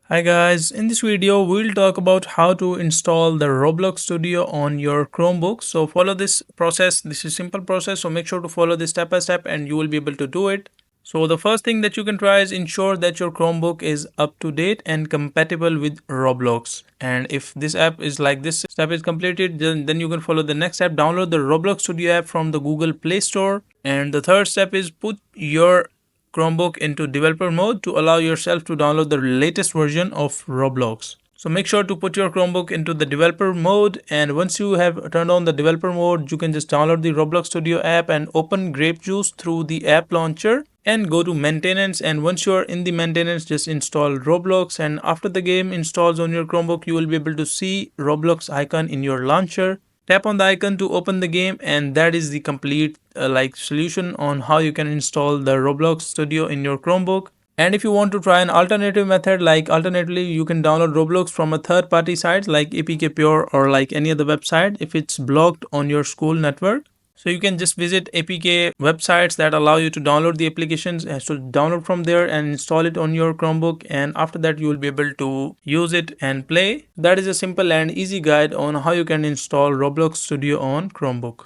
Hi guys, in this video we'll talk about how to install the Roblox Studio on your Chromebook. So follow this process. This is simple process, so make sure to follow this step by step and you will be able to do it. So the first thing that you can try is ensure that your Chromebook is up to date and compatible with Roblox. And if this app is like this step is completed, then you can follow the next step. Download the Roblox Studio app from the Google Play Store. And the third step is put your Chromebook into developer mode to allow yourself to download the latest version of Roblox. So make sure to put your Chromebook into the developer mode, and once you have turned on the developer mode, you can just download the Roblox Studio app and open Grape Juice through the app launcher and go to maintenance. And once you are in the maintenance, just install Roblox, and after the game installs on your Chromebook, you will be able to see Roblox icon in your launcher. Tap on the icon to open the game, and that is the complete solution on how you can install the Roblox Studio in your Chromebook. And if you want to try an alternative method, like alternatively you can download Roblox from a third party site like APK Pure or like any other website if it's blocked on your school network. So you can just visit APK websites that allow you to download the applications, and so download from there and install it on your Chromebook, and after that you will be able to use it and play. That is a simple and easy guide on how you can install Roblox Studio on Chromebook.